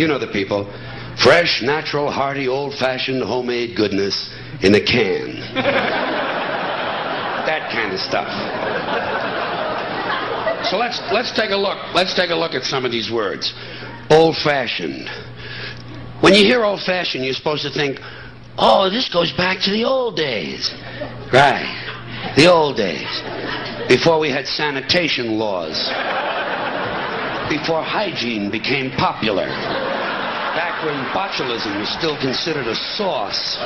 You know the people. Fresh, natural, hearty, old-fashioned, homemade goodness in a can. That kind of stuff. So let's take a look. Let's take a look at some of these words. Old-fashioned. When you hear old-fashioned, you're supposed to think, oh, this goes back to the old days. Right. The old days. Before we had sanitation laws. Before hygiene became popular. Back when botulism was still considered a sauce.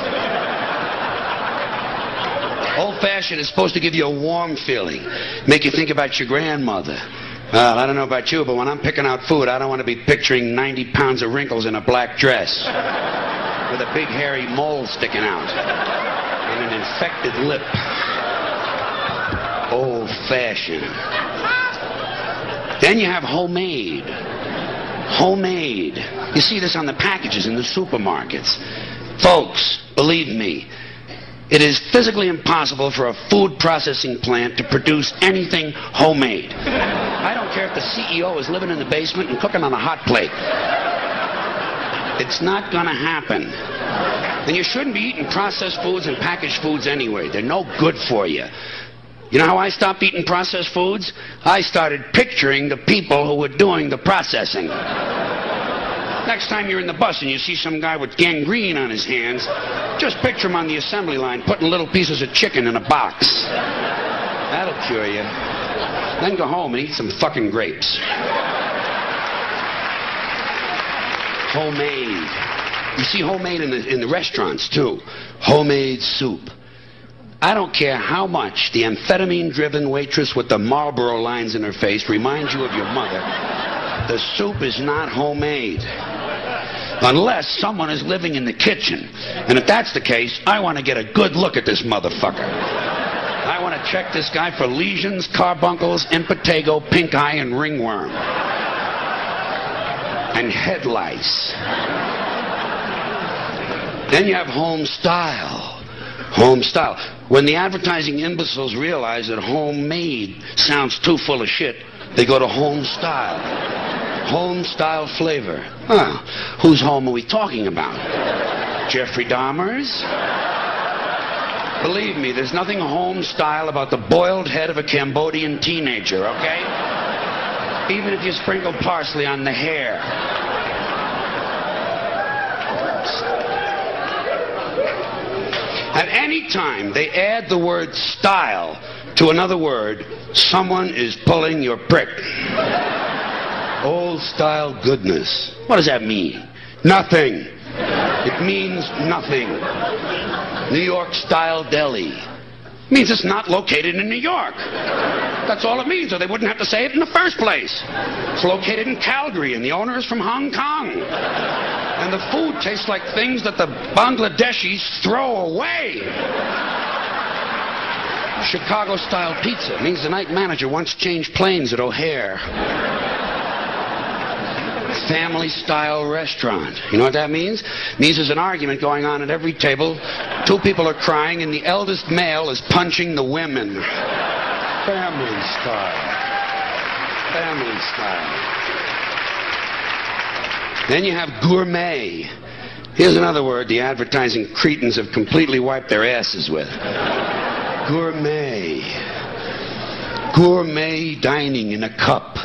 Old-fashioned is supposed to give you a warm feeling. Make you think about your grandmother. Well, I don't know about you, but when I'm picking out food, I don't want to be picturing 90 pounds of wrinkles in a black dress. With a big hairy mole sticking out. And an infected lip. Old-fashioned. Then you have homemade. Homemade. You see this on the packages in the supermarkets. Folks, believe me, it is physically impossible for a food processing plant to produce anything homemade. I don't care if the CEO is living in the basement and cooking on a hot plate. It's not gonna happen. And you shouldn't be eating processed foods and packaged foods anyway. They're no good for you. You know how I stopped eating processed foods? I started picturing the people who were doing the processing. Next time you're in the bus and you see some guy with gangrene on his hands, just picture him on the assembly line putting little pieces of chicken in a box. That'll cure you. Then go home and eat some fucking grapes. Homemade. You see homemade in the restaurants, too. Homemade soup. I don't care how much the amphetamine-driven waitress with the Marlboro lines in her face reminds you of your mother. The soup is not homemade. Unless someone is living in the kitchen. And if that's the case, I want to get a good look at this motherfucker. I want to check this guy for lesions, carbuncles, impetigo, pink eye, and ringworm. And head lice. Then you have home style. Home style. When the advertising imbeciles realize that homemade sounds too full of shit, they go to home style. Home style flavor. Huh. Whose home are we talking about? Jeffrey Dahmer's? Believe me, there's nothing home style about the boiled head of a Cambodian teenager, okay? Even if you sprinkle parsley on the hair. At any time they add the word style to another word, someone is pulling your prick. Old style goodness. What does that mean? Nothing. It means nothing. New York style deli. It means it's not located in New York. That's all it means, or they wouldn't have to say it in the first place. It's located in Calgary, and the owner is from Hong Kong. And the food tastes like things that the Bangladeshis throw away. Chicago-style pizza means the night manager once changed planes at O'Hare. Family-style restaurant. You know what that means? It means there's an argument going on at every table. Two people are crying, and the eldest male is punching the women. Family style. Family style. Then you have gourmet. Here's another word the advertising cretins have completely wiped their asses with. Gourmet. Gourmet dining in a cup.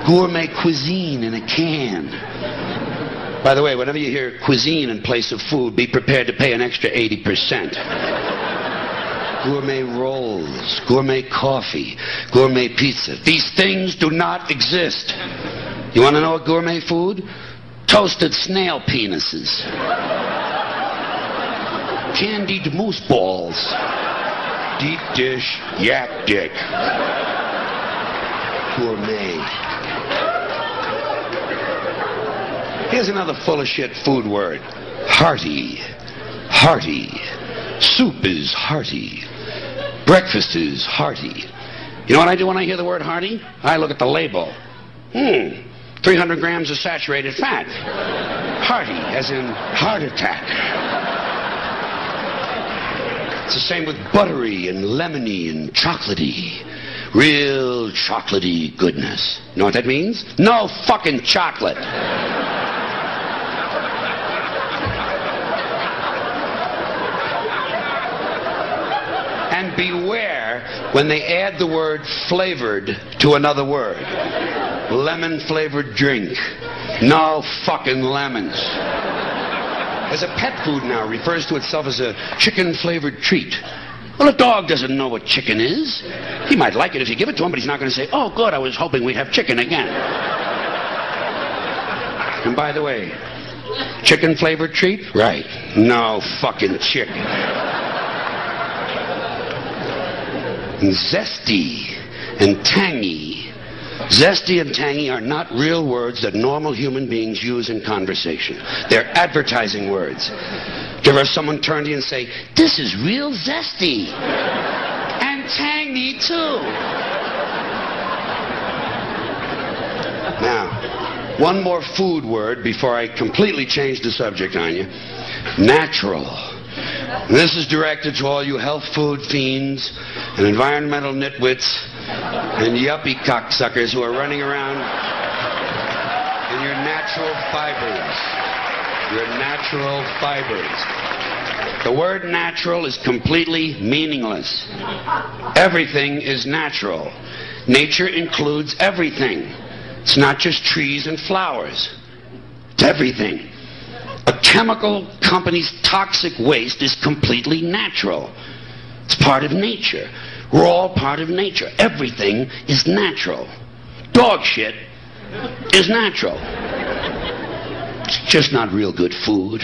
Gourmet cuisine in a can. By the way, whenever you hear cuisine in place of food, be prepared to pay an extra 80%. Gourmet rolls, gourmet coffee, gourmet pizza. These things do not exist. You want to know what gourmet food? Toasted snail penises. Candied moose balls. Deep dish yak dick. Gourmet. Here's another full of shit food word. Hearty. Hearty. Soup is hearty. Breakfast is hearty. You know what I do when I hear the word hearty? I look at the label. 300 grams of saturated fat. Hearty, as in heart attack. It's the same with buttery and lemony and chocolatey. Real chocolatey goodness. You know what that means? No fucking chocolate. And beware when they add the word flavored to another word. Lemon flavored drink. No fucking lemons. As a pet food now refers to itself as a chicken flavored treat. Well, a dog doesn't know what chicken is. He might like it if you give it to him, but he's not going to say, oh, good, I was hoping we'd have chicken again. And by the way, chicken flavored treat? Right. No fucking chicken. And zesty and tangy. Zesty and tangy are not real words that normal human beings use in conversation. They're advertising words. Do you ever have someone turn to you and say, this is real zesty and tangy too? Now, one more food word before I completely change the subject on you. Natural. And this is directed to all you health food fiends and environmental nitwits and yuppie cocksuckers who are running around in your natural fibers. Your natural fibers. The word natural is completely meaningless. Everything is natural. Nature includes everything. It's not just trees and flowers. It's everything. A chemical company's toxic waste is completely natural. It's part of nature. We're all part of nature. Everything is natural. Dog shit is natural. It's just not real good food.